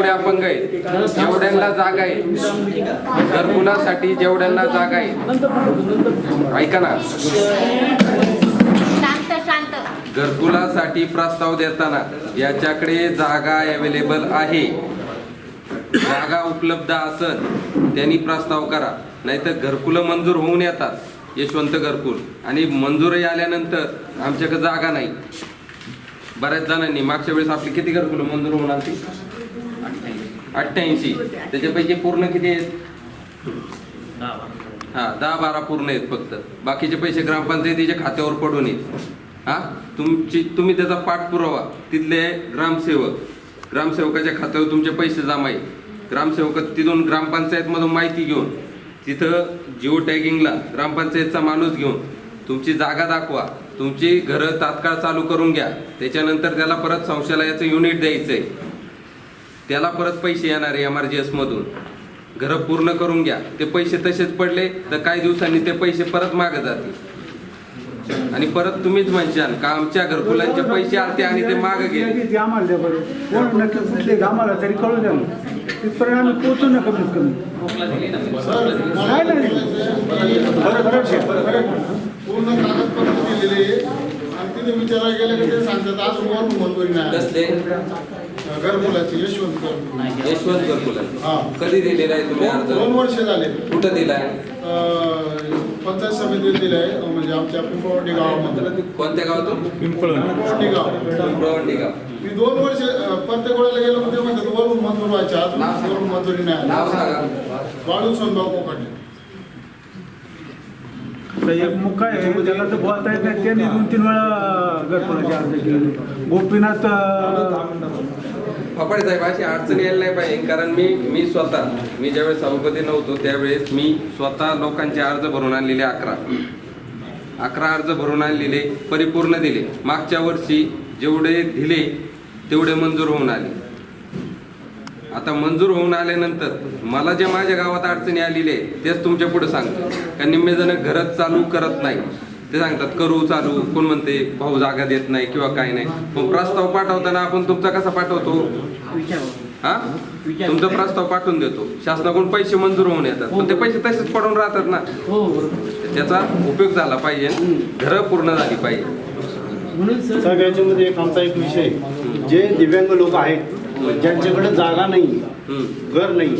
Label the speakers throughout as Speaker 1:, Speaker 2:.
Speaker 1: जेवढे अपंग आहेत जेवढ्यांना जागा आहे, घरकुलासाठी जेवढ्यांना जागा आहे, ऐका ना, घरकुलासाठी प्रस्ताव देताना याच्याकडे जागा अवेलेबल आहे, जागा उपलब्ध असेल त्यांनी प्रस्ताव करा. नाहीतर घरकुलं मंजूर होऊन येतात, यशवंत घरकुल, आणि मंजूरही आल्यानंतर आमच्याकडे जागा नाही. बऱ्याच जणांनी मागच्या वेळेस आपली किती घरकुलं मंजूर होऊन आली? 88. त्याच्यापैकी पूर्ण किती आहेत? 10-12 पूर्ण आहेत फक्त. बाकीचे पैसे ग्रामपंचायतीच्या खात्यावर पडून आहेत. तुम्ही त्याचा पाठपुरावा, तिथले ग्रामसेवकाच्या खात्यावर तुमचे पैसे जमा आहे. ग्रामसेवक तिथून ग्रामपंचायतमधून माहिती घेऊन तिथं जिओ टॅगिंगला ग्रामपंचायतचा माणूस घेऊन तुमची जागा दाखवा, तुमची घरं तात्काळ चालू करून घ्या. त्याच्यानंतर त्याला परत संशयालयाचं युनिट द्यायचं आहे, त्याला परत पैसे येणार आहे MRGS मधून. घरं पूर्ण करून घ्या. ते पैसे तसेच पडले तर काही दिवसांनी ते पैसे परत मागे जातील आणि परत तुम्हीच म्हणशाल का आमच्या घरकुलांचे पैसे आलते आणि ते मागे गेले.
Speaker 2: आम्हाला तरी कळू द्या, तिथपर्यंत आम्ही पोहोचू ना कमीत कमी.
Speaker 3: पूर्ण कागदपत्र दिलेले आणि तिथे विचारायला गेले की ते सांगतात आज वरून मंजुरी नाही.
Speaker 1: कसले?
Speaker 3: घरकुलाचे यशवंत
Speaker 1: घरकुल. कधी दिलेला आहे तुम्ही अर्ज?
Speaker 3: 2 वर्ष झाले.
Speaker 1: कुठं दिलाय?
Speaker 3: पंचायत समितीत दिलाय, म्हणजे आमच्या पिंपळवंडी गावामध्ये.
Speaker 1: कोणत्या गावातून?
Speaker 3: पिंपळवंडी गाव. मी 2 वर्ष प्रत्येक वेळेला गेलो ते म्हणतात वरून मंजूर व्हायच्या, अजून वरून मंजुरी नाही.
Speaker 1: नाव सांगा.
Speaker 3: बाळू सोनभाऊ कोकाटे.
Speaker 2: एक मुक्का आहे, त्याला तर बोलता येत नाही, त्यांनी 2-3 वेळा घरकुलाचे अर्ज केले. गोपीनाथ
Speaker 1: फपाडे साहेब, अशी अडचण यायला नाही पाहिजे. कारण मी स्वतः ज्यावेळेस सभापती नव्हतो त्यावेळेस मी स्वतः लोकांचे अर्ज भरून आणलेले 11 अर्ज भरून आणलेले, परिपूर्ण दिले. मागच्या वर्षी जेवढे दिले तेवढे मंजूर होऊन आले. आता मंजूर होऊन आल्यानंतर मला जे माझ्या गावात अडचणी आलेले तेच तुमच्या पुढे सांगतो. कारण निम्मे जण घरच चालू करत नाही, ते सांगतात करू चालू, कोण म्हणते भाऊ जागा देत नाही किंवा काय नाही. पण प्रस्ताव पाठवताना आपण तुमचा कसा पाठवतो? तुमचा प्रस्ताव पाठवून देतो, शासनाकडून पैसे मंजूर होऊन येतात, पण ते पैसे तसेच पडून राहतात ना. त्याचा उपयोग झाला पाहिजे, घरं पूर्ण झाली पाहिजे.
Speaker 4: सगळ्याच्यामध्ये आमचा एक विषय, जे दिव्यांग लोक आहेत ज्यांच्याकडे जागा नाही, घर नाही,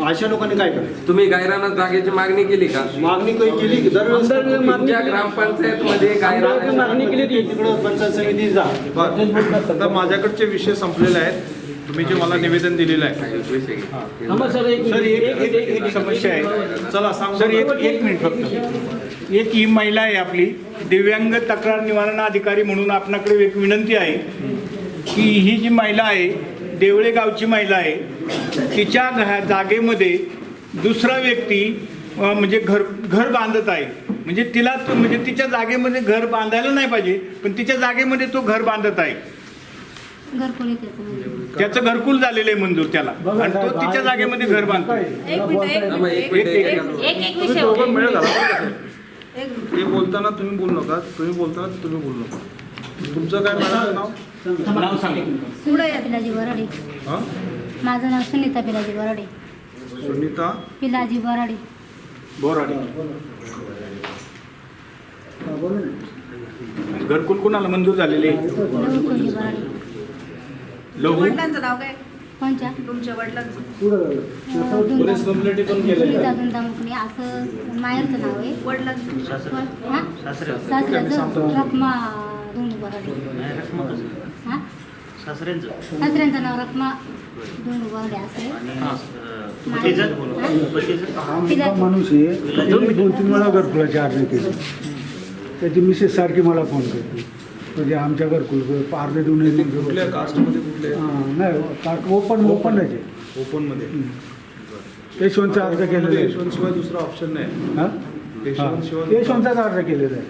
Speaker 4: अशा लोकांनी काय करायचं?
Speaker 1: तुम्ही गायरानात जागेची मागणी केली का?
Speaker 4: मागणी काही केली?
Speaker 1: तुमच्या ग्रामपंचायत मध्ये गायरानाची मागणी केली?
Speaker 4: तिकडं पंचायत समिती जा.
Speaker 5: आता माझ्याकडचे विषय संपलेले आहेत. तुम्ही जे मला निवेदन दिलेलं आहे
Speaker 4: सर, एक समस्या आहे. चला सांग
Speaker 2: सर, एक मिनिट फक्त.
Speaker 6: एक ही महिला आहे आपली दिव्यांग तक्रार निवारण अधिकारी म्हणून आपणाकडे एक विनंती आहे की ही जी महिला आहे देवळे गावची महिला आहे, तिच्या जागेमध्ये दुसरा व्यक्ती म्हणजे घर बांधत आहे. म्हणजे तिला म्हणजे तिच्या जागेमध्ये घर बांधायला नाही पाहिजे, पण तिच्या जागेमध्ये तो घर बांधत आहे. त्याचं घरकुल झालेलं आहे मंजूर त्याला, आणि तो तिच्या जागेमध्ये घर बांधतोय.
Speaker 5: ते बोलताना तुम्ही बोलू नका, तुम्ही बोलताना तुम्ही बोलू नका. तुमचं काय मॅडम नाव?
Speaker 6: नाव सांगा.
Speaker 7: पिलाजी बराडे. माझं नाव सुनीता पिलाजी बराडे.
Speaker 5: सुनीता
Speaker 7: पिलाजी बराडे.
Speaker 6: बोराडे. घरकुल कुणाला मंजूर झालेले?
Speaker 7: लवकुंजी बराडे.
Speaker 8: वडिलांचं नाव काय?
Speaker 7: कोणच्या?
Speaker 8: तुमच्या वडिलांचं?
Speaker 4: पोलीस कंप्लेंट पण केलं.
Speaker 7: सुनीता दुंदामुकणी असं माहेरचं नाव आहे.
Speaker 8: वडिलांचं?
Speaker 7: सासऱ्याचं रखमा दोंडू बराडे. सासऱ्यांचं नाव रखमा दोंडू बराडे असं आहे.
Speaker 2: माणूस आहे, 2-3 वेळा घरकुलाचे अर्ज केले. त्याची मिसेस सारखी मला फोन करते, म्हणजे आमच्या घरकुल अर्ज देऊन
Speaker 5: कुठल्या कास्टमध्ये कुठले?
Speaker 2: नाही, ओपनच आहे.
Speaker 5: ओपनमध्ये
Speaker 2: यशवंतचा अर्ज केलेला आहे.
Speaker 5: यशवंतशिवाय दुसरा ऑप्शन नाही.
Speaker 2: यशवंतचाच अर्ज केलेला आहे.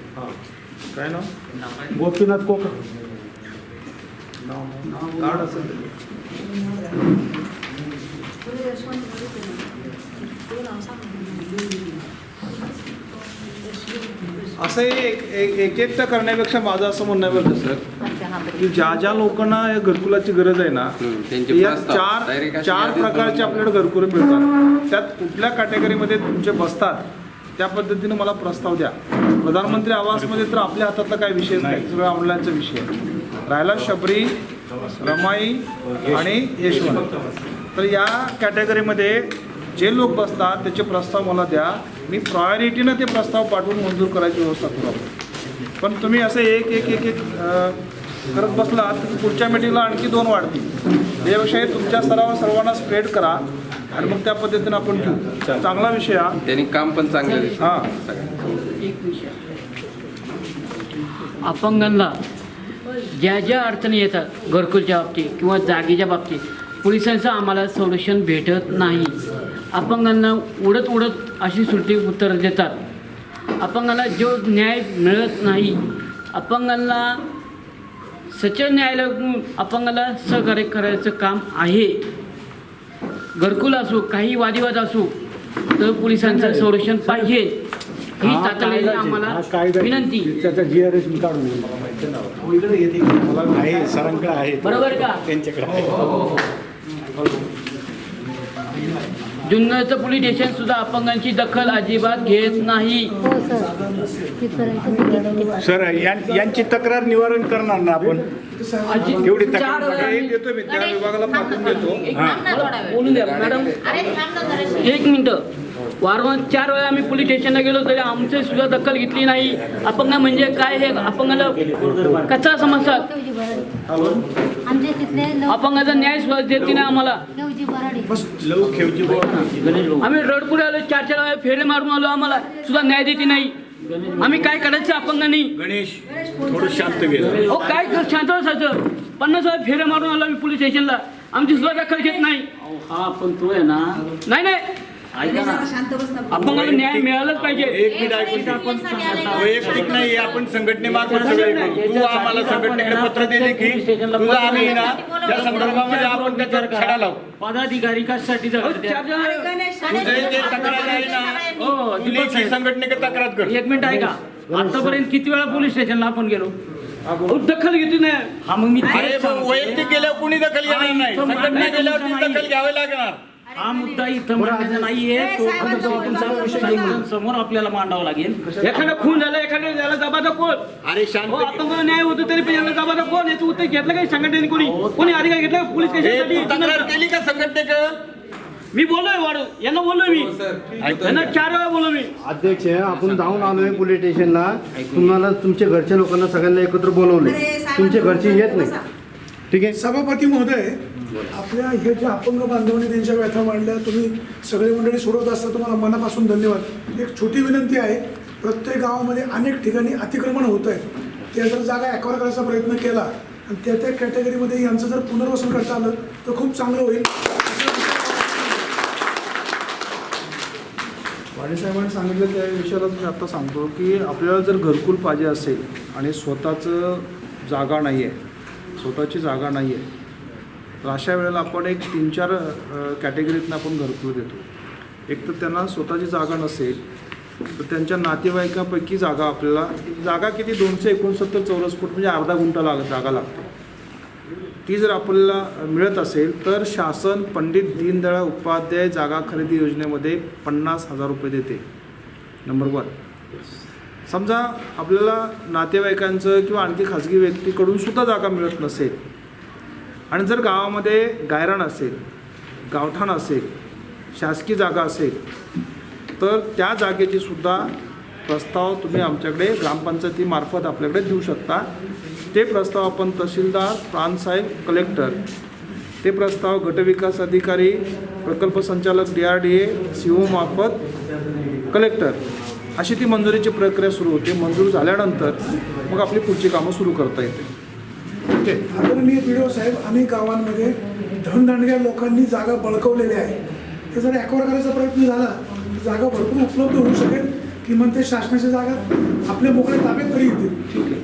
Speaker 5: काय नाव?
Speaker 2: गोपीनाथ कोका.
Speaker 5: कार्ड असेल ते. असं एकटं करण्यापेक्षा माझं असं म्हणणं आहे बरं सर, की ज्या ज्या लोकांना या घरकुलाची गरज आहे ना,
Speaker 1: त्यांचे
Speaker 5: या
Speaker 1: प्रस्ताव direct अशी
Speaker 5: चार
Speaker 1: यादीत
Speaker 5: प्रकारचे आपल्याकडे घरकुले मिळतात. त्यात कुठल्या कॅटेगरीमध्ये तुमचे बसतात त्या पद्धतीने मला प्रस्ताव द्या. प्रधानमंत्री आवासमध्ये तर आपल्या हातातला काय विषय नाही, सगळं ऑनलाईनचा विषय आहे. राहिला शबरी, रमाई आणि यशवंत, तर या कॅटेगरीमध्ये जे लोक बसतात त्याचे प्रस्ताव मला द्या. मी प्रायोरिटीनं ते प्रस्ताव पाठवून मंजूर करायची व्यवस्था करू आपण. पण तुम्ही असं एक एक एक एक करत बसलात तर पुढच्या मीटिंगला आणखी 2 वाढतील. त्यापेक्षा हे तुमच्या स्तरावर सर्वांना स्प्रेड करा आणि मग त्या पद्धतीनं आपण घेऊ. चांगला विषय हा.
Speaker 1: त्यांनी काम पण चांगलं दिसतं.
Speaker 5: हां,
Speaker 9: अपंगांना ज्या ज्या अडचणी येतात घरकुलच्या बाबतीत किंवा जागेच्या बाबतीत पोलिसांचं आम्हाला संरक्षण भेटत नाही. अपंगांना उडत उडत अशी सुट्टी उत्तर देतात. अपंगांना जो न्याय मिळत नाही. अपंगांना सचल न्यायालय अपंगाला सहकार्य करायचं काम आहे. घरकुल असो काही वादिवाद असो तर पोलिसांचं संरक्षण पाहिजे ही तातडीने आम्हाला विनंती.
Speaker 2: त्याचा GRS मी काढून
Speaker 6: आहे सरांकडे आहे,
Speaker 9: बरोबर का?
Speaker 6: त्यांच्याकडे आहे.
Speaker 9: जुन्नरचं पोलीस स्टेशन सुद्धा अपंगांची दखल अजिबात घेत नाही.
Speaker 7: हो सर तिथपर्यंत
Speaker 6: सर यांची तक्रार निवारण करणार ना आपण? एवढी तक्रार
Speaker 5: हे देतो मी त्या विभागाला पाठवून देतो.
Speaker 9: बोलून द्या मॅडम. 1 मिनिट. वारंवार 4 वेळा आम्ही पोलीस स्टेशनला गेलो तरी आमची सुद्धा दखल घेतली नाही. अपंग म्हणजे काय हे अपंगाला कच्चा समजतात.
Speaker 7: आमचे तिथले
Speaker 9: अपंगाचा न्याय सुद्धा देते नाही आम्हाला.
Speaker 7: लवजी बराडे
Speaker 9: आम्ही रडपुडे आलो 4 वेळा फेरे मारून आलो आम्हाला सुद्धा न्याय देते नाही. आम्ही काय करायचं अपंगांनी?
Speaker 6: गणेश थोडं शांत घे.
Speaker 9: हो काय शांत बसायचं? 50 वेळा फेरे मारून आलो आम्ही पोलीस स्टेशनला. आमची सुद्धा दखल घेत नाही.
Speaker 10: हा पण तो आहे ना,
Speaker 9: नाही
Speaker 8: शांत बस ना.
Speaker 9: अपंगाला न्याय मिळालाच पाहिजे.
Speaker 6: एक मिनिट ऐकून वैयक्तिक नाही, आपण संघटनेमार्फत सगळे करू. तू आम्हाला संघटनेकडे पत्र दिले की तुझा आम्ही ना त्या संदर्भामध्ये आपण त्याच्यावर छडा लावू.
Speaker 10: पदाधिकारी कशासाठी जबाबदार?
Speaker 9: 4 जण
Speaker 8: गणेश,
Speaker 6: तुझे जे तक्रार आहे ना,
Speaker 10: हो
Speaker 6: तू लेखी संघटनेकडे तक्रार कर.
Speaker 10: 1 मिनिट ऐका. आतापर्यंत किती वेळा पोलीस स्टेशनला आपण गेलो?
Speaker 9: दखल घेतली नाही.
Speaker 10: हा मग मी
Speaker 6: अरे
Speaker 10: तेच
Speaker 6: पण
Speaker 10: सांगतो.
Speaker 6: वैयक्तिक गेल्यावर कुणी दखल घेणार नाही, संघटना गेल्यावर ती दखल घ्यावी लागणार.
Speaker 10: हा मुद्दा इथं मांडायचा नाहीये. तो समोर आपल्याला मांडावा लागेल.
Speaker 9: एखादा खून झाला एखाद्या त्याला जबाबदार कोण?
Speaker 6: अरे शांत
Speaker 9: हो अपंगाला न्याय होतो तरी पण याला जबाबदार कोण? याचं उत्तर घेतलं काही संघटनेने कोणी अधिकार घेतला पोलीस
Speaker 6: हे
Speaker 9: स्टेशनसाठी?
Speaker 6: तू तक्रार केली का संघटनेकडे?
Speaker 9: मी बोललोय वाढ यांना बोललोय मी. यांना 4 वेळा बोललो मी.
Speaker 4: अध्यक्ष आपण जाऊन आलोय पोलीस स्टेशनला. तुम्हाला तुमच्या घरच्या लोकांना सगळ्यांना एकत्र बोलवले, तुमच्या घरचे येत नाही. ठीक आहे.
Speaker 11: सभापती महोदय, आपल्या हे जे अपंग बांधवांनी त्यांच्या व्यथा मांडल्या, तुम्ही सगळे मंडळी सोडवत असता, तुम्हाला मनापासून धन्यवाद. एक छोटी विनंती आहे, प्रत्येक गावामध्ये अनेक ठिकाणी अतिक्रमण होत आहे. त्या जर जागा ॲक्वायर करायचा प्रयत्न केला आणि त्या त्या कॅटेगरीमध्ये यांचं जर पुनर्वसन करता आलं तर खूप चांगलं होईल.
Speaker 5: वाडेसाहेबांनी सांगितलं त्या विषयाला मी आत्ता सांगतो की आपल्याला जर घरकुल पाहिजे असेल आणि स्वतःची जागा नाही आहे तर अशा वेळेला आपण एक 3-4 कॅटेगरीतनं आपण घरकुल देतो. एक तर त्यांना स्वतःची जागा नसेल तर त्यांच्या नातेवाईकांपैकी जागा किती 269 चौरस फूट म्हणजे अर्धा गुंठा जागा लागते. ती जर आपल्याला मिळत असेल तर शासन पंडित दीनदयाळ उपाध्याय जागा खरेदी योजनेमध्ये 50,000 रुपये देते. नंबर 1. समजा आपल्याला नातेवाईकांचं किंवा आणखी खाजगी व्यक्तीकडून सुद्धा जागा मिळत नसेल आणि जर गावामध्ये गायरान असेल, गावठाण असेल, शासकीय जागा असेल तर त्या जागेची सुद्धा प्रस्ताव तुम्ही आमच्याकडे ग्रामपंचायतीमार्फत आपल्याकडे देऊ शकता. ते प्रस्ताव आपण तहसीलदार, प्रांतसाहेब, कलेक्टर, ते प्रस्ताव गटविकास अधिकारी, प्रकल्प संचालक DRDA, CO मार्फत कलेक्टर अशी ती मंजुरीची प्रक्रिया सुरू होते. मंजूर झाल्यानंतर मग आपली पुढची कामं सुरू करता येते. ओके.
Speaker 11: आदरणीय BDO साहेब, अनेक गावांमध्ये धनदांडग्या लोकांनी जागा बळकवलेल्या आहे. ते जर ॲक्वायर करायचा प्रयत्न झाला तर जागा भरपूर उपलब्ध होऊ शकेल. किमान ते शासनाच्या जागा आपल्या मोकळ्या ताब्यात तरी येतील.
Speaker 5: ठीक आहे,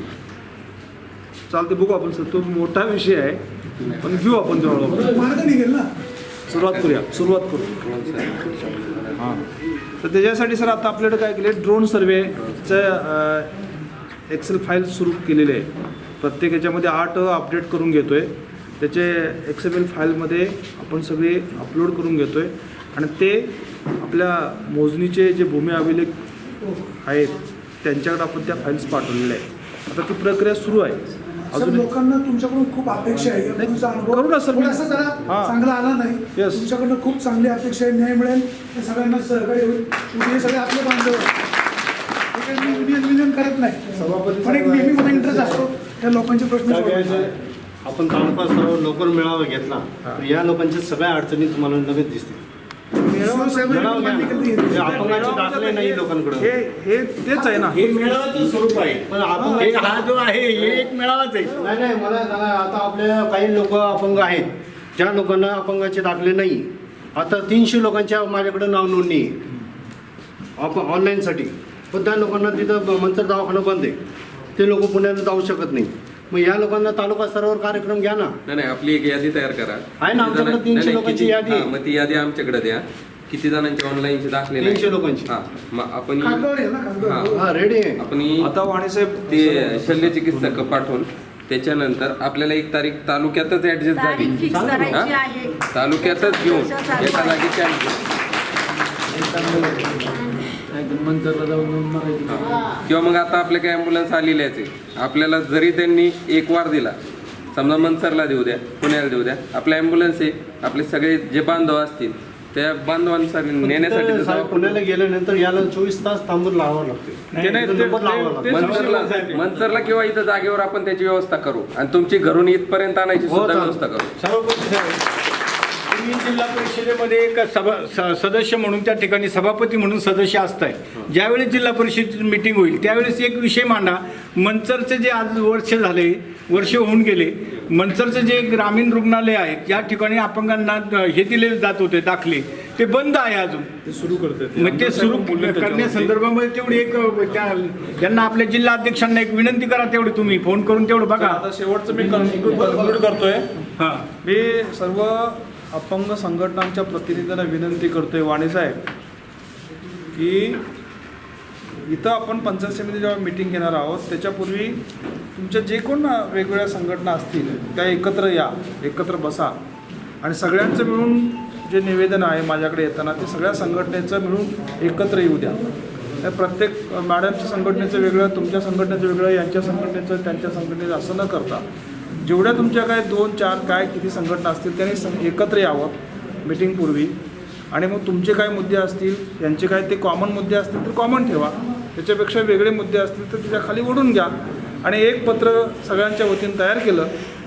Speaker 5: चालते. बघू आपण सर, तो मोठा विषय आहे पण घेऊ आपण जवळ
Speaker 11: मार्ग निघेल ना.
Speaker 5: सुरुवात करू. हां, तर त्याच्यासाठी सर आता आपल्याकडे काय केले, ड्रोन सर्वेचं एक्सेल फाईल सुरू केलेले आहे. प्रत्येक याच्यामध्ये 8 अपडेट करून घेतो आहे. त्याचे XML फाईलमध्ये आपण सगळे अपलोड करून घेतो आहे आणि ते आपल्या मोजणीचे जे भूमी अभिलेख आहेत त्यांच्याकडे आपण त्या फाईल्स पाठवलेल्या आहेत. आता ती प्रक्रिया सुरू आहे.
Speaker 11: सर, लोकांना तुमच्याकडून खूप अपेक्षा आहे. तुमचा अनुभव
Speaker 5: करू ना सर, मी-
Speaker 11: थोडासा जरा
Speaker 5: हां.
Speaker 11: चांगला आला नाही.
Speaker 5: Yes.
Speaker 11: तुमच्याकडनं खूप चांगली अपेक्षा आहे. न्याय मिळेल हे सगळ्यांना सहकार्य होईल. तुम्ही हे सगळे आपले बांधव आहे. हे काही मी युनियन करत नाही, पण एक नेहमी मला इंटरेस्ट असतो त्या लोकांचे प्रश्न सोडवायचे.
Speaker 4: आपण तालुका स्तरावर लवकर मेळावा घेतला तर या लोकांच्या सगळ्या अडचणी तुम्हाला लगेच दिसतील. मेळावा घ्या ना. हे अपंगाचे दाखले नाही लोकांकडे.
Speaker 5: हे तेच आहे ना.
Speaker 6: हे मेळाव्याचं स्वरूप आहे.
Speaker 4: पण आपण
Speaker 6: हे हा जो आहे हे एक मेळावाच आहे.
Speaker 4: नाही मला सांगा, आता आपल्या काही लोक अपंग आहेत, ज्या लोकांना अपंगाचे दाखले नाही. आता 300 लोकांच्या माझ्याकडे नाव नोंदणी आहे ऑनलाईनसाठी, पण त्या लोकांना तिथं मंचर दवाखाना बंद आहे. ते लोक पुण्याला जाऊ शकत नाही. मग या लोकांना तालुका स्तरावर कार्यक्रम घ्या ना.
Speaker 1: नाही आपली एक यादी तयार करा.
Speaker 4: आहे ना आमच्याकडे 300 लोकांची यादी आहे.
Speaker 1: मग ती यादी आमच्याकडे द्या. किती जणांचे ऑनलाईनचे दाखले
Speaker 4: 300 लोकांची.
Speaker 1: हा मग आपण
Speaker 11: कागदावर आहे ना, कागदावर.
Speaker 4: हा रेडी आहे.
Speaker 1: आपण
Speaker 5: आता वाणीसाहेब
Speaker 1: ते शल्यचिकित्सक पाठवून त्याच्यानंतर आपल्याला एक तारीख तालुक्यातच ऍडजस्ट झाली.
Speaker 8: तारीख फिक्स करायची आहे.
Speaker 1: तालुक्यातच घेऊन एका जागी किंवा मग आता आपल्या काही ॲम्ब्युलन्स आलेल्याच आहे. आपल्याला जरी त्यांनी एक वार दिला, समजा मनसरला देऊ द्या, पुण्याला देऊ द्या, आपल्या ॲम्ब्युलन्स आहे, आपले सगळे जे बांधव असतील त्या बांधवांसाठी नेण्यासाठी
Speaker 4: तर साहेब पुण्याला गेल्यानंतर याला 24 तास थांबून लावावं लागते.
Speaker 1: मनसरला किंवा इथं जागेवर आपण त्याची व्यवस्था करू आणि तुमची घरून इथपर्यंत आणायची सुद्धा व्यवस्था करू.
Speaker 6: तुम्ही जिल्हा परिषदेमध्ये एक सदस्य म्हणून त्या ठिकाणी सभापती म्हणून सदस्य असताय. ज्यावेळेस जिल्हा परिषदेची मीटिंग होईल त्यावेळेस एक विषय मांडा. मंचरचे जे आज वर्ष होऊन गेले, मंचरचे जे ग्रामीण रुग्णालय आहेत ज्या ठिकाणी अपंगांना हे दिले जात होते दाखले, ते बंद आहे अजून.
Speaker 5: ते सुरू करतात.
Speaker 6: मग ते सुरू करण्यासंदर्भामध्ये तेवढी एक त्यांना आपल्या जिल्हा अध्यक्षांना एक विनंती करा. तेवढी तुम्ही फोन करून तेवढं बघा.
Speaker 5: आता शेवटचं मी कन्क्लूड करतोय.
Speaker 6: हां,
Speaker 5: मी सर्व अपंग संघटनांच्या प्रतिनिधींना विनंती करतोय, वाणीसाहेब, की इथं आपण पंचायत समिती जेव्हा मीटिंग घेणार आहोत त्याच्यापूर्वी तुमच्या जे कोण वेगवेगळ्या संघटना असतील त्या एकत्र या, एकत्र बसा आणि सगळ्यांचं मिळून जे निवेदन आहे माझ्याकडे येताना ते सगळ्या संघटनेचं मिळून एकत्र येऊ द्या. त्या प्रत्येक मॅडमच्या संघटनेचं वेगळं, तुमच्या संघटनेचं वेगळं, यांच्या संघटनेचं त्यांच्या संघटनेचं असं न करता जेवढ्या तुमच्या काय 2-4 काय किती संघटना असतील त्यांनी एकत्र यावं मीटिंगपूर्वी आणि मग तुमचे काय मुद्दे असतील, यांचे काय ते कॉमन मुद्दे असतील तर कॉमन ठेवा, त्याच्यापेक्षा वेगळे मुद्दे असतील तर त्याच्याखाली ओढून घ्या आणि एक पत्र सगळ्यांच्या वतीनं तयार केलं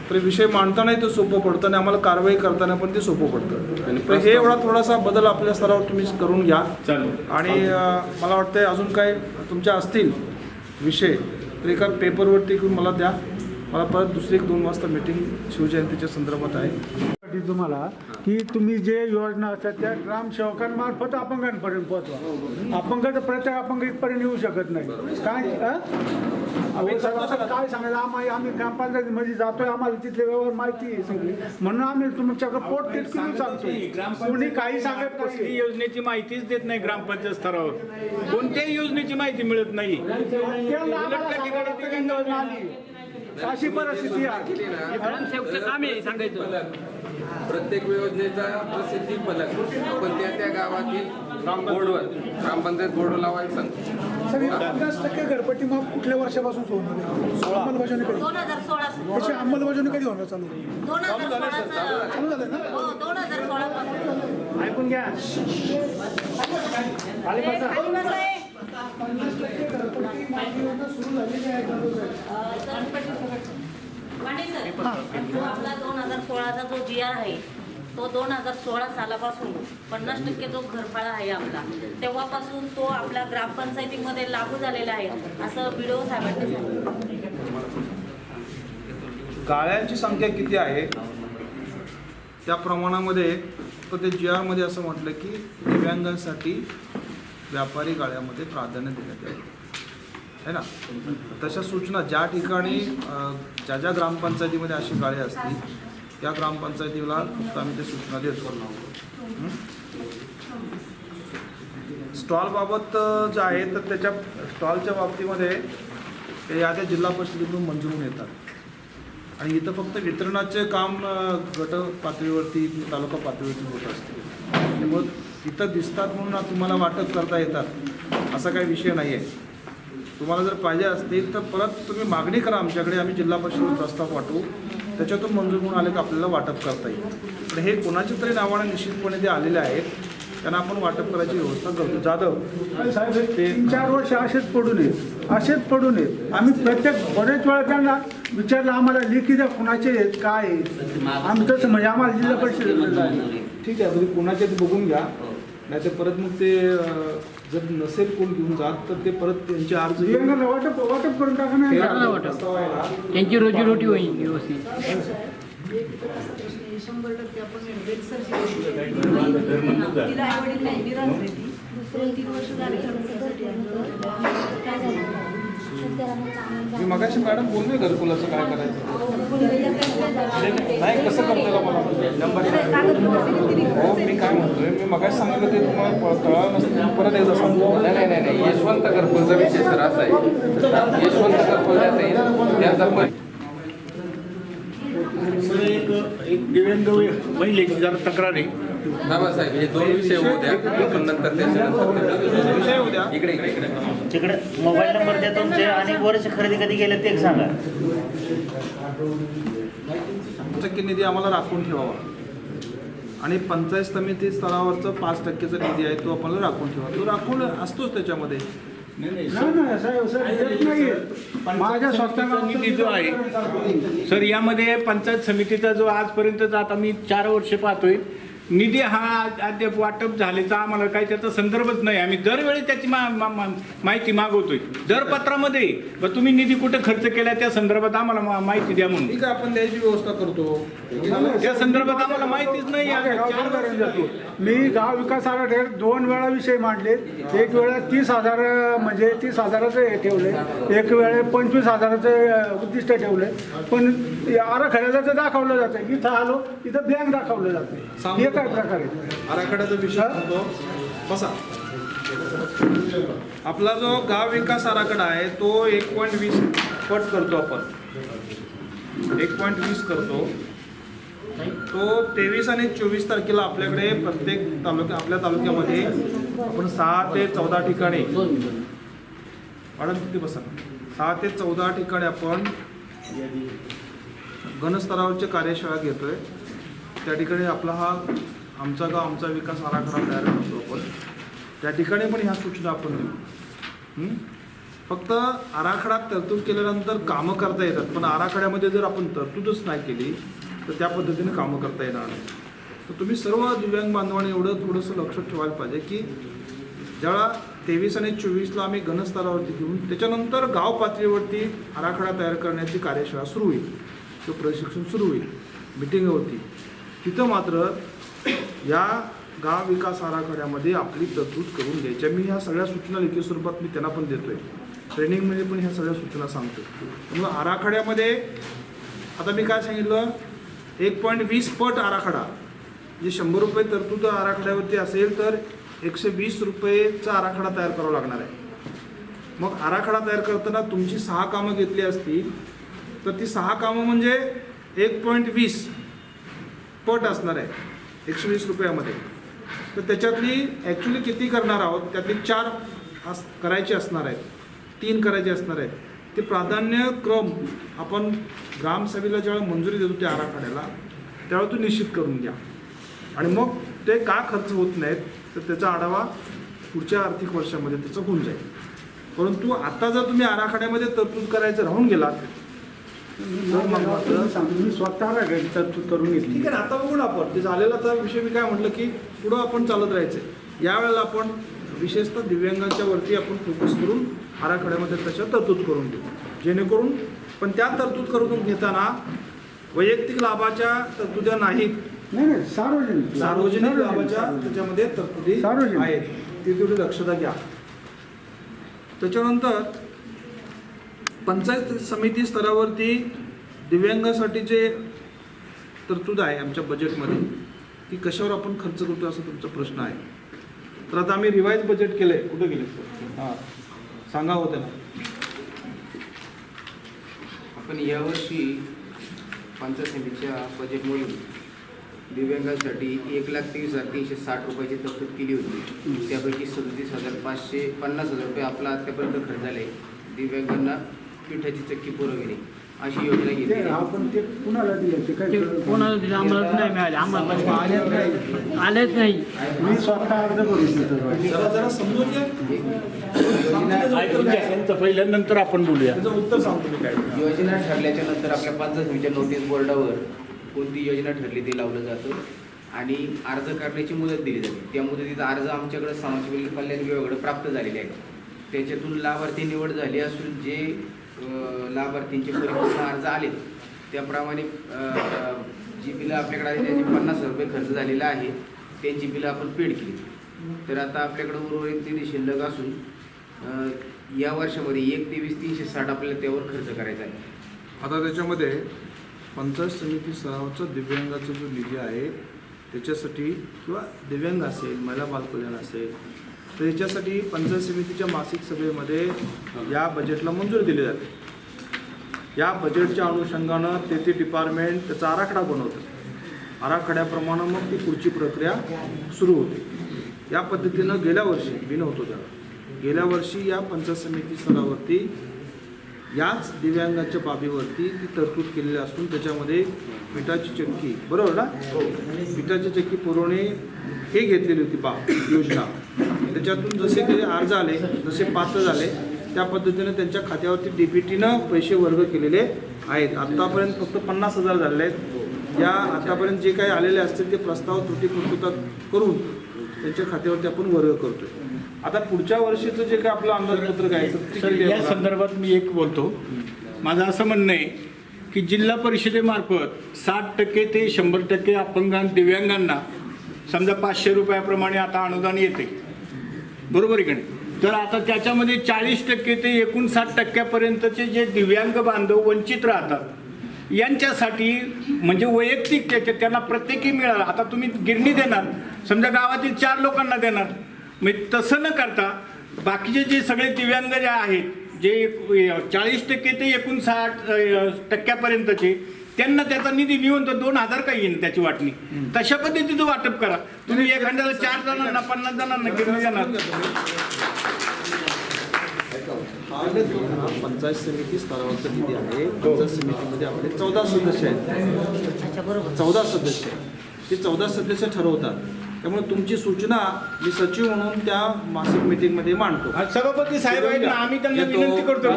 Speaker 5: तर विषय मांडतानाही तो सोपं पडतं आणि आम्हाला कारवाई करताना पण ते सोपं पडतं. आणि हे एवढा थोडासा बदल आपल्या स्तरावर तुम्ही करून घ्या. आणि मला वाटतं अजून काय तुमच्या असतील विषय तर एका पेपरवरती करून मला द्या. मला परत दुसरी 1-2 वाजता मीटिंग शिवजयंतीच्या संदर्भात आहे.
Speaker 2: तुम्हाला की तुम्ही जे योजना असतात त्या ग्रामसेवकांमार्फत अपंगांपर्यंत पोहोचवा. अपंग तर प्रत्येक अपंग इथपर्यंत येऊ शकत नाही. काय काय सांगायचं, आम्ही ग्रामपंचायतीमध्ये जातोय, आम्हाला तिथले व्यवहार माहिती आहे सगळी, म्हणून आम्ही तुमच्याकडे पोट तिथून सांगतो. कोणी काही सांगत नाही.
Speaker 6: योजनेची माहितीच देत नाही ग्रामपंचायत स्तरावर. कोणत्याही योजनेची माहिती मिळत नाही.
Speaker 2: अशी परिस्थिती आहे.
Speaker 9: काम आहे सांगायचं.
Speaker 1: प्रत्येक योजनेचा प्रसिद्धी फलक आपण त्या गावातील बोर्डवर, ग्रामपंचायत बोर्ड लावायला सांगतो.
Speaker 11: सगळी 50% घरपट्टी माफ कुठल्या वर्षापासून सुरू होणार आहे? अंमलबजावणी कधी?
Speaker 8: 2016
Speaker 11: त्याची अंमलबजावणी कधी होणार चालू?
Speaker 8: 2016
Speaker 11: चालू झालं ना?
Speaker 8: हो 2016 पासून.
Speaker 2: ऐकून घ्या.
Speaker 8: आपला 2016चा जो GR आहे तो 2016 सालापासून 50% जो घरफाळा आहे आपला तेव्हापासून तो आपल्या ग्रामपंचायतीमध्ये लागू झालेला आहे असं BDO साहेबांनी सांगितलं.
Speaker 5: गाळ्यांची संख्या किती आहे त्या प्रमाणामध्ये तर ते GR मध्ये असं म्हटलं की दिव्यांगांसाठी व्यापारी गाळ्यामध्ये प्राधान्य देण्यात यावे है ना. तशा सूचना ज्या ठिकाणी ज्या ग्रामपंचायतीमध्ये अशी गाळे असतील त्या ग्रामपंचायतीला आम्ही त्या सूचना देतो. स्टॉलबाबत जे आहे तर त्याच्या स्टॉलच्या बाबतीमध्ये ते याद्या जिल्हा परिषदेकडून मंजूर होऊन येतात. आणि इथं फक्त वितरणाचे काम गट पातळीवरती तालुका पातळीवरती होत असते. त्यामुळं इथं दिसतात म्हणून तुम्हाला वाटप करता येतात असा काही विषय नाही आहे. तुम्हाला जर पाहिजे असतील तर परत तुम्ही मागणी करा आमच्याकडे, आम्ही जिल्हा परिषदेवर प्रस्ताव पाठवू, त्याच्यातून मंजूर म्हणून आले की आपल्याला वाटप करता येईल. पण हे कोणाच्या तरी नावाने निश्चितपणे ते आलेले आहेत, त्यांना आपण वाटप करायची व्यवस्था करतो. जाधव
Speaker 2: साहेब 3-4 वर्ष असेच पडून आहेत. आम्ही प्रत्येक बरेच वेळा त्यांना विचारलं, आम्हाला लेखी द्या कुणाचे आहेत काय आहेत. आम्ही तसं म्हणजे आम्हाला जिल्हा परिषद
Speaker 5: ठीक आहे, तुम्ही कोणाचे ते बघून घ्या, नाही तर परत मग ते जर नसेल कोण घेऊन जात तर ते परत त्यांचे अर्ज
Speaker 2: वाटप करून टाका ना.
Speaker 9: त्यांची रोजीरोटी होईल व्यवस्थित.
Speaker 12: 100% आपण बेडसर तिला आईवडील नाही, निराश आहे ती. 2-3 वर्ष झाली
Speaker 5: मी मगाशी मॅडम बोलले घरकुलाचं काय करायचं नाही, कसं करता मला हो. मी काय म्हणतोय, मी मगाशी सांगितलं ते तुम्हाला कळलं नसतं, परत एकदा सांगतो.
Speaker 1: नाही यशवंत घरकुलचा विषय सर असा आहे, यशवंत घरकुल देता येईल त्याचा पण
Speaker 6: एक दिव्यांग महिलेची जरा तक्रार आहे.
Speaker 1: बाबासाहेब हे 2 विषय होऊ द्या, पण नंतर त्याच्यानंतर
Speaker 5: विषय उद्या
Speaker 1: इकडे
Speaker 10: तिकडे मोबाईल नंबर द्या तुमचे आणि वर्ष खरेदी कधी गेले ते सांगा.
Speaker 5: टक्के निधी आम्हाला राखून ठेवावा आणि पंचायत समिती स्तरावरचा 5% निधी आहे तो आपल्याला राखून ठेवा. तो राखून असतोच त्याच्यामध्ये.
Speaker 2: माझ्या स्वतःचा
Speaker 6: निधी जो आहे सर, यामध्ये पंचायत समितीचा जो आजपर्यंतचा आता मी 4 वर्ष पाहतोय, निधी हा अद्याप वाटप झाल्याचा आम्हाला काही त्याचा संदर्भच नाही. आम्ही दरवेळी त्याची माहिती मागवतोय दरपत्रामध्ये, तुम्ही निधी कुठे खर्च केला त्या संदर्भात आम्हाला माहिती द्या म्हणून.
Speaker 5: ठीक आहे, आपण द्यायची व्यवस्था करतो.
Speaker 6: त्या संदर्भात आम्हाला माहितीच नाही.
Speaker 2: मी गाव विकास आराखड्यात 2 वेळा विषय मांडले. एक वेळा 30,000 म्हणजे 30,000चं हे ठेवले, एक वेळे 25,000चं उद्दिष्ट ठेवले. पण आराखड्याचं तर दाखवलं जातं, इथं आलो इथं बँक दाखवलं जातं. हे काय प्रकार आहे?
Speaker 5: आराखड्याचा विषय होतो बसा. आपला जो गाव विकास आराखडा आहे तो 1.20 पट करतो आपण, 1.20 करतो. तो 23 आणि 24 तारखेला आपल्याकडे प्रत्येक तालुक्या आपल्या तालुक्यामध्ये आपण 6 ते 14 ठिकाणी मॅडम किती बसा 6 ते 14 ठिकाणी आपण घनस्तरावरच्या कार्यशाळा घेतोय. त्या ठिकाणी आपला हा आमचा गाव आमचा विकास आराखडा तयार करतो आपण. त्या ठिकाणी पण ह्या सूचना आपण देऊ. फक्त आराखडा तरतूद केल्यानंतर कामं करता येतात, पण आराखड्यामध्ये जर आपण तरतूदच नाही केली तर त्या पद्धतीने कामं करता येणार नाही. तर तुम्ही सर्व दिव्यांग बांधवांनी एवढं थोडंसं लक्षात ठेवायला पाहिजे की ज्यावेळा 23 आणि 24ला आम्ही घनस्तरावरती घेऊन त्याच्यानंतर गाव पातळीवरती आराखडा तयार करण्याची कार्यशाळा सुरू होईल, किंवा प्रशिक्षण सुरू होईल, मिटिंग होती. तिथं मात्र या गाव विकास आराखड्यामध्ये आपली तरतूद करून द्यायच्या. मी ह्या सगळ्या सूचना लेखी स्वरूपात मी त्यांना पण देतोय, ट्रेनिंगमध्ये पण ह्या सगळ्या सूचना सांगतो. त्यामुळे आराखड्यामध्ये आता मी काय सांगितलं, 1.20 पट आराखडा जे 100 रुपये तरतूद आराखड्यावरती असेल तर 120 रुपयेचा आराखडा तयार करावा लागणार आहे. मग आराखडा तयार करताना तुमची 6 कामं घेतली असती तर ती 6 कामं म्हणजे 1.20 पट असणार आहे 120 रुपयामध्ये. तर त्याच्यातली ॲक्च्युली किती करणार आहोत, त्यातली 4 करायचे असणार आहेत, 3 करायचे असणार आहेत. ते प्राधान्यक्रम आपण ग्रामसभेला ज्यावेळेला मंजुरी देतो त्या आराखड्याला त्यावेळेला तो निश्चित करून घ्या. आणि मग ते का खर्च होत नाहीत तर त्याचा आढावा पुढच्या आर्थिक वर्षामध्ये त्याचं होऊन जाईल. परंतु आता जर तुम्ही आराखड्यामध्ये तरतूद करायचं राहून गेलात तर मग
Speaker 2: मी स्वतः तरतूद करून घेतली.
Speaker 5: ठीक आहे ना, आता बघू ना आपण ते झालेला तर विषय. मी काय म्हटलं की पुढं आपण चालत राहायचं आहे. यावेळेला आपण विशेषतः दिव्यांगांच्या वरती आपण फोकस करून आराखड्यामध्ये त्याच्या तरतूद करून देऊ, जेणेकरून पण त्या तरतूद करून घेताना वैयक्तिक लाभाच्या तरतुद्या नाहीत,
Speaker 2: नाही
Speaker 5: सार्वजनिक लाभाच्या त्याच्यामध्ये तरतुदी आहेत, ती तेवढी दक्षता घ्या. त्याच्यानंतर पंचायत समिती स्तरावरती दिव्यांगासाठी जे तरतूद आहे आमच्या बजेटमध्ये ती कशावर आपण खर्च करतो असा तुमचा प्रश्न आहे. तर आता आम्ही रिवाईज बजेट केलं आहे. कुठं गेले हां सांगा हो त्याला.
Speaker 1: आपण यावर्षी
Speaker 13: पंचायत समितीच्या बजेटमुळे दिव्यांगांसाठी 1,23,360 रुपयाची तरतूद केली होती. त्यापैकी 37,550 रुपये आपला आतापर्यंत खर्च झाले. दिव्यांगांना पिठाची चक्की पुरवली अशी योजना घेतली.
Speaker 2: आपण ते कुणाला दिलं ते काय
Speaker 9: कोणाला दिलं आम्हाला नाही मिळाले, आम्हाला आलेच नाही.
Speaker 2: मी स्वतः अर्ज करून देतो.
Speaker 5: जरा समजून घ्या.
Speaker 6: ऐकून घ्या त्यांचं पहिल्या, नंतर आपण बोलूया.
Speaker 5: त्याचं उत्तर सांगतो मी काय.
Speaker 13: योजना ठरल्याच्या नंतर आपल्या पंचायत समितीच्या नोटीस बोर्डावर कोणती योजना ठरली ते लावलं जातं आणि अर्ज करण्याची मुदत दिली जाते. त्या मुदतीचा अर्ज आमच्याकडे समाज कल्याण विभागाकडे प्राप्त झालेले आहेत. त्याच्यातून लाभार्थी निवड झाली असून जे लाभार्थींचे परिपूर्ण अर्ज आलेत त्याप्रमाणे जी बिलं आपल्याकडे आली त्याचे 50 रुपये खर्च झालेला आहे. त्यांची बिलं आपण पेड केली. तर आता आपल्याकडे उर्वरित निधी शिल्लक असून या वर्षामध्ये 1,23,360 आपल्याला त्यावर खर्च करायचा आहे.
Speaker 5: आता त्याच्यामध्ये पंचायत समिती स्तरावरचा दिव्यांगाचा जो निधी आहे त्याच्यासाठी किंवा दिव्यांग असेल, महिला बालकल्याण असेल, तर याच्यासाठी पंचायत समितीच्या मासिक सभेमध्ये या बजेटला मंजुरी दिली जाते. या बजेटच्या अनुषंगानं ते डिपार्टमेंट त्याचा आराखडा बनवतं. आराखड्याप्रमाणे मग ती पुढची प्रक्रिया सुरू होते. या पद्धतीनं गेल्या वर्षी मी नव्हतो त्याला, गेल्या वर्षी या पंचायत समिती स्तरावरती याच दिव्यांगाच्या बाबीवरती ती तरतूद केलेली असून त्याच्यामध्ये पिठाची चक्की, बरोबर ना, पिठाची चक्की पुरवणे हे घेतलेली होती योजना. त्याच्यातून जसे ते अर्ज आले, जसे पात्र झाले त्या पद्धतीने त्यांच्या खात्यावरती DBTनं पैसे वर्ग केलेले आहेत. आत्तापर्यंत फक्त 50,000 झालेले आहेत. या आतापर्यंत जे काही आलेले असतील ते प्रस्ताव त्रुटीपूर्तता करून त्यांच्या खात्यावरती आपण वर्ग करतोय. आता पुढच्या वर्षीचं जे काय आपलं अंदाजपत्रक आहे
Speaker 6: सर, या संदर्भात मी एक बोलतो. माझं असं म्हणणं आहे की जिल्हा परिषदेमार्फत 60% ते 100% अपंग दिव्यांगांना समजा 500 रुपयाप्रमाणे आता अनुदान येते, बरोबर आहे की नाही. तर आता त्याच्यामध्ये 40% ते 59% जे दिव्यांग बांधव वंचित राहतात यांच्यासाठी म्हणजे वैयक्तिक त्यांना प्रत्येकी मिळालं. आता तुम्ही गिरणी देणार, समजा गावातील 4 लोकांना देणार, म्हणजे तसं न करता बाकीचे जे सगळे दिव्यांग जे आहेत जे 40% ते 59% त्यांना त्याचा निधी मिळून तर 2,000 काही येईल त्याची वाटणी. तशा पद्धतीचं वाटप करा. तुम्ही एखाद्याला 4 जणांना 50 जणांना गिरणी देणार.
Speaker 5: पंचायत समिती स्तरावरचा निधी आहे. पंचायत समितीमध्ये आपले 14 सदस्य आहेत. 14 सदस्य ते 14 सदस्य ठरवतात. त्यामुळे तुमची सूचना मी सचिव म्हणून त्या मासिक मीटिंगमध्ये मांडतो.
Speaker 6: सभापती साहेब आहेत ना, आम्ही त्यांना विनंती करतो.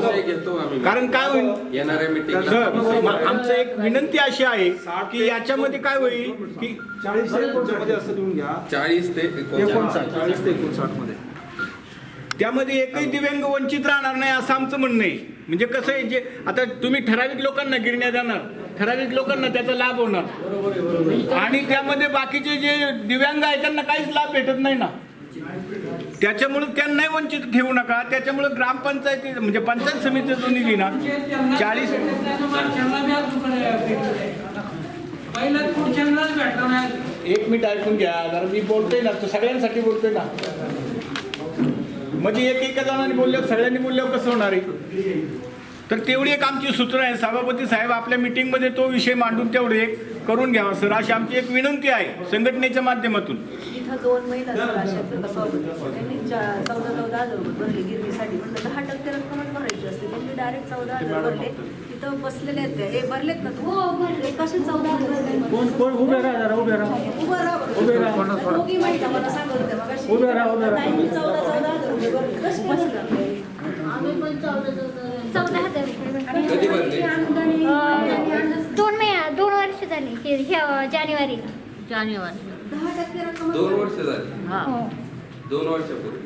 Speaker 6: कारण काय होईल
Speaker 1: येणाऱ्या मीटिंग
Speaker 6: आमचं एक विनंती अशी आहे की याच्यामध्ये काय होईल की
Speaker 5: 40 ते 59 असं देऊन घ्या.
Speaker 1: 40 ते
Speaker 5: 59 मध्ये
Speaker 6: त्यामध्ये एकही दिव्यांग वंचित राहणार नाही असं आमचं म्हणणं आहे. म्हणजे कसं आहे, जे आता तुम्ही ठराविक लोकांना गिरण्या देणार, ठराविक लोकांना त्याचा लाभ होणार आणि त्यामध्ये बाकीचे जे दिव्यांग आहेत त्यांना काहीच लाभ भेटत नाही ना. त्याच्यामुळे त्यांनाही वंचित ठेवू नका. त्याच्यामुळे ग्रामपंचायती म्हणजे पंचायत समितीचा जो निधी ना 40 एक मिनिट ऐकून घ्या जरा. मी बोलतोय ना, तर सगळ्यांसाठी बोलतोय ना. म्हणजे एका जणांनी बोलल्यावर सगळ्यांनी बोलल्यावर कसं होणार आहे. तर तेवढी एक आमची सूचना आहे. सभापती साहेब आपल्या मीटिंगमध्ये तो विषय मांडून तेवढे एक करून घ्यावा सर, अशी आमची एक विनंती आहे संघटनेच्या माध्यमातून.
Speaker 12: इथं 2 महिला त्यांनी 14,000 रुपये भरले गिरणीसाठी, पण 10% रक्कमच भरायची असते. त्यांनी डायरेक्ट 14,000 भरले. तिथं बसलेले आहेत ते. हे भरलेत ना तू कसे 14,000
Speaker 2: कोण उभे राहा, उभे राहा,
Speaker 12: उभं राहा.
Speaker 2: उभे राहा,
Speaker 12: दोघी महिला मला सांगत होत्या मगाशी.
Speaker 2: उभे राहा, उभे राहा.
Speaker 12: 14,000 रुपये भरले. कसे बसले?
Speaker 7: आम्ही पण 14,000
Speaker 1: कधी भरले?
Speaker 7: 2 वर्ष झाली जानेवारीला.
Speaker 12: 10% रक्कम
Speaker 1: 2 वर्ष झाली. 2 वर्षापूर्वी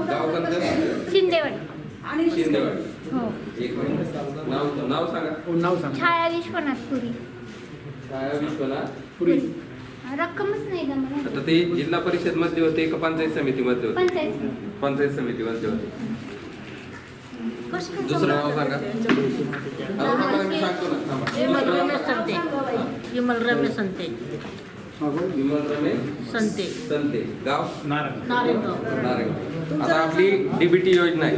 Speaker 1: गाव कोणतं?
Speaker 7: शिंदेवाडी.
Speaker 12: आणि
Speaker 1: शिंदेवाडी.
Speaker 7: हो.
Speaker 1: एक मिनिट. नाव सांगा.
Speaker 7: छाया विश्वनाथ पुरी.
Speaker 1: छाया विश्वनाथ
Speaker 2: पुरी.
Speaker 7: रक्कमच नाही का मला.
Speaker 1: आता ते जिल्हा परिषद मध्ये होते का पंचायत समितीमध्ये होते? पंचायत समितीमध्ये होते. दुसरं नाव सांगा. मी सांगतो ना, थांबा.
Speaker 8: विमल रमेश संते. विमल रमेश संते.
Speaker 1: विमल रमेश संते. गाव
Speaker 8: नारायणगाव.
Speaker 1: नारायणगाव. आता आपली DBT योजना आहे.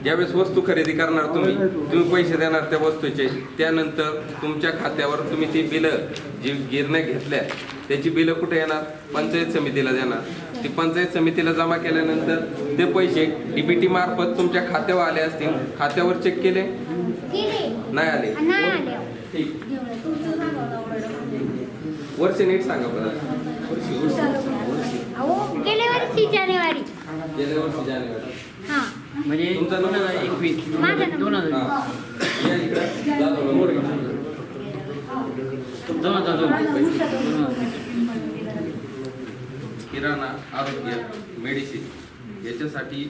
Speaker 1: ज्यावेळेस वस्तू खरेदी करणार तुम्ही पैसे देणार त्या वस्तूचे, त्यानंतर तुमच्या खात्यावर तुम्ही ती बिलं जी गिरण्या घेतल्या त्याची बिलं कुठे येणार? पंचायत समितीला देणार. ती पंचायत समितीला जमा केल्यानंतर ते पैसे DBT मार्फत तुमच्या खात्यावर आले असतील. खात्यावर चेक केले नाही आले? ठीक. वर्ष नीट सांगा बरं.
Speaker 7: गेल्या वर्षी जानेवारी.
Speaker 1: गेल्या वर्षी जानेवारी.
Speaker 7: हां.
Speaker 9: म्हणजे
Speaker 1: तुमचा नंबर
Speaker 9: 2021
Speaker 7: माझा नंबर.
Speaker 9: 2000
Speaker 1: या इकडं. जाधव नंबर घ्या.
Speaker 9: 2002
Speaker 1: किराणा, आरोग्य, मेडिसिन याच्यासाठी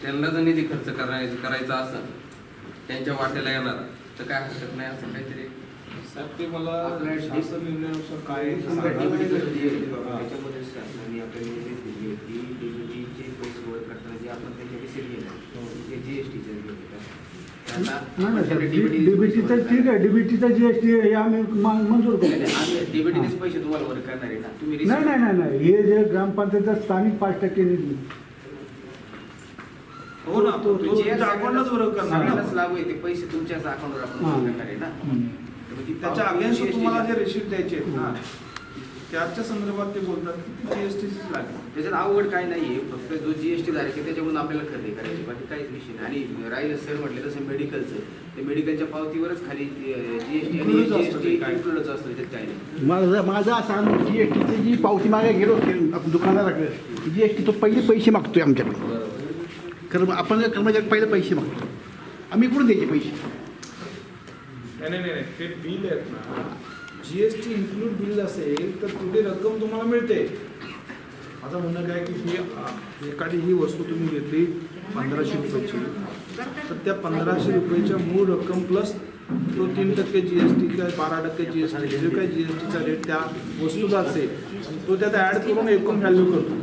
Speaker 1: त्यांना जर निधी खर्च करायचा असेल त्यांच्या वाट्याला येणार तर काय हरकत नाही असं काहीतरी.
Speaker 5: ते मला शासन निर्णयानुसार काय
Speaker 13: त्याच्यामध्ये शासनाने आपल्याला निर्णय दिली आहे की DBTचे पैसे वर करताना जे आपण त्याचे रिसीट घेणार ते GSTचे
Speaker 2: डीबीटीचं ठीक आहे, डीबीटीचा GST हे आम्ही मंजूर करू.
Speaker 13: DBTनेच पैसे तुम्हाला वर करणार आहे ना, तुम्ही
Speaker 2: नाही नाही नाही नाही, हे जे ग्रामपंचायतचा स्थानिक 5% निधी.
Speaker 5: हो ना, तो तुमच्या अकाउंटलाच वर करणार ना.
Speaker 13: लागू आहे ते पैसे तुमच्याच अकाउंटवर आपण वर करणार आहे ना.
Speaker 5: त्याच्या अगेन्स्ट तुम्हाला जे रिसीट द्यायचे आहेत ना त्याच्या संदर्भात ते बोलतात की GSTच लागेल.
Speaker 13: त्याच्यात आवड काय नाहीये, फक्त जो GST धारक आहे त्याच्याकडून आपल्याला खरेदी करायची, बाकी काहीच विषय नाही. आणि राहिलं सर म्हटलं तसं मेडिकलचं, ते मेडिकलच्या पावतीवरच खाली GST आणि GST इन्क्लूडच असतं, त्याच्यात काही नाही.
Speaker 14: माझा असा GSTची जी पावती मागे गेलो दुकानाकडे, GST तो पहिले पैसे मागतोय आमच्याकडे. आपण कर्मचारी पहिले पैसे मागतो, आम्ही कुठून द्यायचे पैसे?
Speaker 5: नाही ते बिल आहेत ना, GST इन्क्लूड बिल असेल तर तेवढी रक्कम तुम्हाला मिळते. माझं म्हणणं काय की ही एखादी ही वस्तू तुम्ही घेतली 1500 रुपयाची, तर त्या 1500 रुपयाच्या मूळ रक्कम प्लस तो 3% GST किंवा 12% GST जे काही GSTचा रेट त्या वस्तूचा असेल तो त्यात ॲड करून एकूण व्हॅल्यू करतो.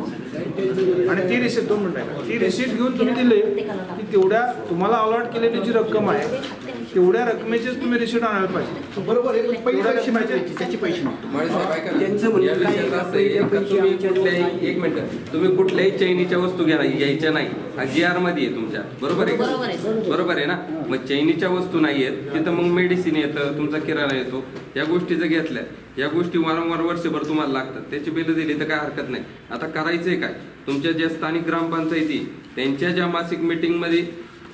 Speaker 5: आणि ती रिसिट 2 मिनिटं आहे, ती रिसिट घेऊन तुम्ही दिले की तेवढ्या तुम्हाला अलॉट केलेली जी रक्कम आहे तेवढ्या रकमेचेच तुम्ही रिसिट आणायला पाहिजे.
Speaker 14: बरोबर आहे, पहिले पैसे माहिती त्याचे पैसे मागतो.
Speaker 1: एक मिनिट, तुम्ही कुठल्याही चैनीच्या वस्तू घ्यायच्या नाही, हा GR मध्ये आहे तुमच्या, बरोबर आहे? बरोबर आहे ना. मग चैनीच्या वस्तू नाही आहेत तिथं मग मेडिसिन येतं, तुमचा किराणा येतो. या गोष्टी जर घेतल्या, या गोष्टी वारंवार वर्षभर तुम्हाला लागतात, त्याची बिलं दिली तर काय हरकत नाही. आता करायचंय काय, तुमच्या ज्या स्थानिक ग्रामपंचायती त्यांच्या ज्या मासिक मीटिंगमध्ये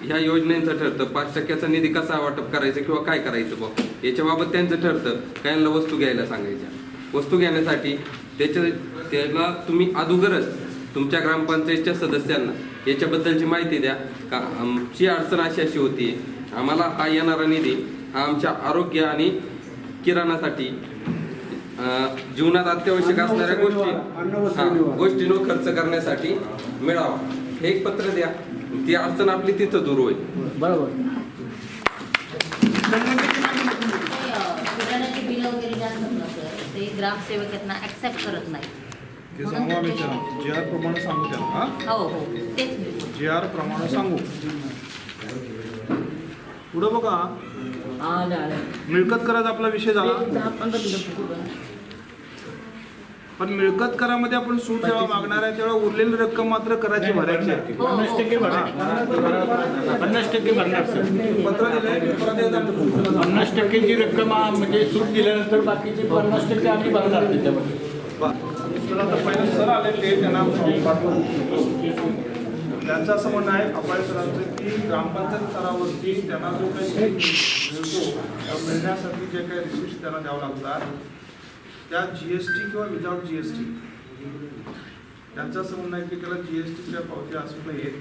Speaker 1: ह्या योजनेचं ठरतं, 5% निधी कसा वाटप करायचं किंवा काय करायचं बघ याच्याबाबत त्यांचं ठरतं. काहींना वस्तू घ्यायला सांगायच्या, वस्तू घेण्यासाठी त्याला तुम्ही अगोदरच तुमच्या ग्रामपंचायतच्या सदस्यांना याच्याबद्दलची माहिती द्या का आमची अडचण अशी होती, आम्हाला हा येणारा निधी हा आमच्या आरोग्य आणि किराणासाठी जीवनात अत्यावश्यक असणाऱ्या गोष्टींवर खर्च करण्यासाठी मिळावा, हे एक पत्र द्या. ती अडचण आपली तिथं दूर होईल.
Speaker 14: बरोबर.
Speaker 8: किराण्याची बिलं वगैरे जे असतात ना सर, ते ग्रामसेवक आहेत ना ऍक्सेप्ट करत नाही.
Speaker 5: ते सांगू आम्ही GR प्रमाणे सांगू त्यांना.
Speaker 8: हो तेच
Speaker 5: GR प्रमाणे सांगू. पुढं बघा, मिळकत कराचा आपला विषय झाला. पण मिळकत करामध्ये आपण सूट जेव्हा मागणार आहे तेव्हा उरलेली रक्कम मात्र करायची भरायची आहे.
Speaker 6: 50% भरणार. 50% भरणार सर.
Speaker 5: पत्र दिलंय,
Speaker 6: 50%ची रक्कम म्हणजे सूट दिल्यानंतर बाकीचे 50% आम्ही भरणार त्याच्यामध्ये.
Speaker 5: तर आता पहिलं सर आले ते त्यांना पाठवून त्यांचं असं म्हणणं आहे अपाय सरांचं की ग्रामपंचायत स्तरावरती त्यांना जो काही मिळतो त्या मिळण्यासाठी जे काही रिसिप्ट त्यांना द्यावं लागतात त्या GST किंवा विदाउट GST, त्यांचं असं म्हणणं आहे की त्याला GSTच्या पावत्या असू नयेत,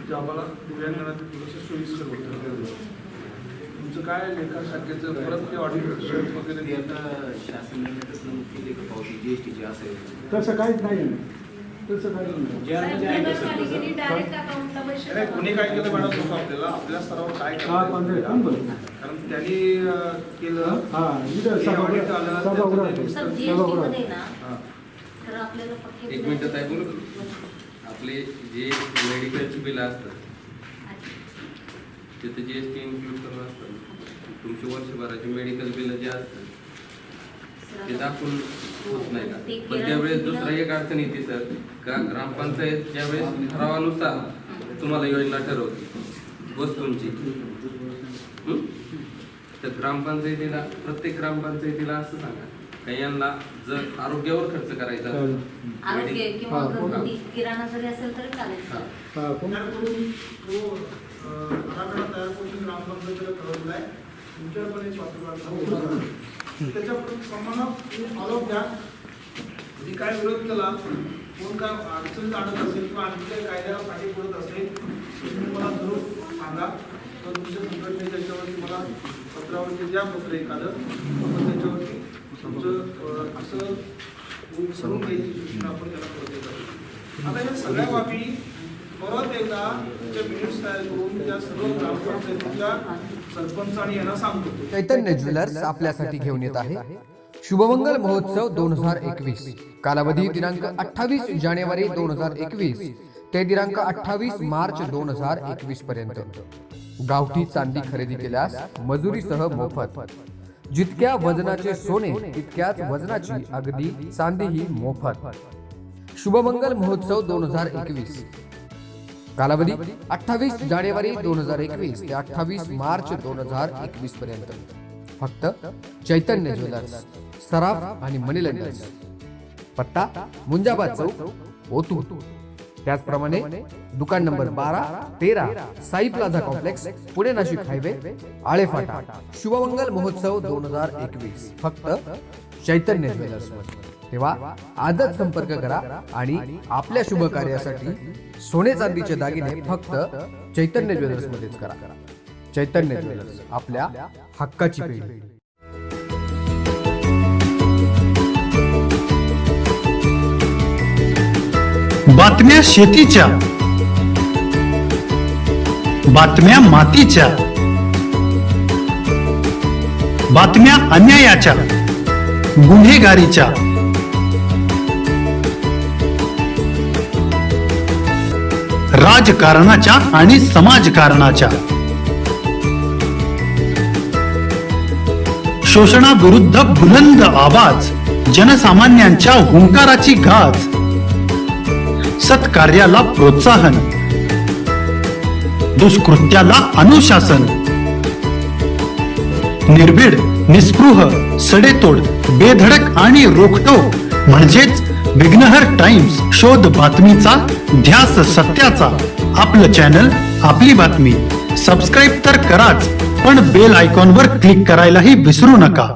Speaker 5: जे आम्हाला दिव्यांगांना थोडंसं सोयीस्कर होतं. तुमचं काय लेखा शाखेचं परत ते ऑडिट वगैरे
Speaker 13: शासन निर्णय पावती GSTची असेल
Speaker 2: तसं काहीच नाही, तसं काहीच
Speaker 5: नाही. कोणी काय केलं मॅडम लोक आपल्याला आपल्या स्तरावर काय करायचं, कारण त्यांनी केलं
Speaker 1: एक मिनिट आहे बोलू. आपले जे मेडिकलची बिलं असतात तिथे GST इन्क्लूड करून असतात. तुमची वर्षभराची मेडिकल बिलं जे असतात ते दाखवून होत नाही का? पण त्यावेळेस दुसरा एक अडचण येते सर का ग्रामपंचायत ज्यावेळेस ठरावानुसार तुम्हाला योजना ठरवते वस्तूंची, तर ग्रामपंचायतीला प्रत्येक ग्रामपंचायतीला असं सांगा का यांना जर आरोग्यावर खर्च करायचा
Speaker 8: आरोग्य किंवा घरगुती किराणा जरी असेल तरी चालेल.
Speaker 5: आराखडा तयार करून ग्रामपंचायतीला कळवलेला आहे. तुमच्याकडे त्याच्याकडून संबंधात आरोप द्या. जी काय विरोध केला, कोण काय अडचण आणत असेल किंवा आणखी काही कायद्याला पाठी पडत असेल तुम्ही मला जरूर सांगा. तर तुमच्या संघटने त्याच्यावरती मला पत्रावरती द्या पत्र एखादं, आपण त्याच्यावरती तुमचं असं करून घ्यायची सूचना आपण त्याला करत येतो. आता या सगळ्या बाबी परत एकदा तुमच्या मिनिट्स तयार करून त्या सर्व ग्रामपंचायतीच्या सरपंच आणि यांना सांगतो.
Speaker 15: चैतन्य ज्वेलर्स आपल्यासाठी घेऊन येत आहे शुभमंगल महोत्सव 2021. कालावधी दिनांक 28 जानेवारी 2021 ते दिनांक 28 मार्च 2021 पर्यंत. गावठी चांदी खरेदी केल्यास मजुरीसह मोफत. जितक्या वजनाचे सोने तितक्याच वजनाची अगदी चांदीही मोफत. शुभमंगल महोत्सव 2021. कालावधी 28 जानेवारी 2021 ते 28 मार्च 2021 पर्यंत. फक्त चैतन्य ज्वेलर्स, सराफ आणि मनी लेंडर्स. पत्ता मुंजाबाद चौक, ओतूर. त्याचप्रमाणे दुकान number 12, 13 Sai plaza complex, Pune Nashik highway, Alephata. Shubhmangal महोत्सव 2021 फक्त चैतन्य ज्वेलर्स मध्ये. तेव्हा आजच संपर्क करा आणि आपल्या शुभ कार्यासाठी सोने चांदीचे दागिने फक्त चैतन्य ज्वेलर्स मध्येच करा. चैतन्य ज्वेलर्स, आपल्या हक्काची पेढी.
Speaker 16: बातम्या शेतीच्या, बातम्या मातीच्या, बातम्या अन्यायाच्या, गुन्हेगारीच्या, राजकारणाच्या आणि समाजकारणाच्या, शोषणाविरुद्ध बुलंद आवाज, जनसामान्यांच्या हुंकाराची गाज, सत्कार्याला प्रोत्साहन, दुष्कृत्याला अनुशासन, निर्भीड, निस्पृह, सडेतोड, बेधडक आणि रोखटोक म्हणजेच विघ्नहर टाइम्स. शोध बातमीचा, ध्यास सत्याचा. आपलं चॅनल, आपली बातमी. सबस्क्राईब तर कराच, पण बेल आयकॉनवर क्लिक करायलाही विसरू नका.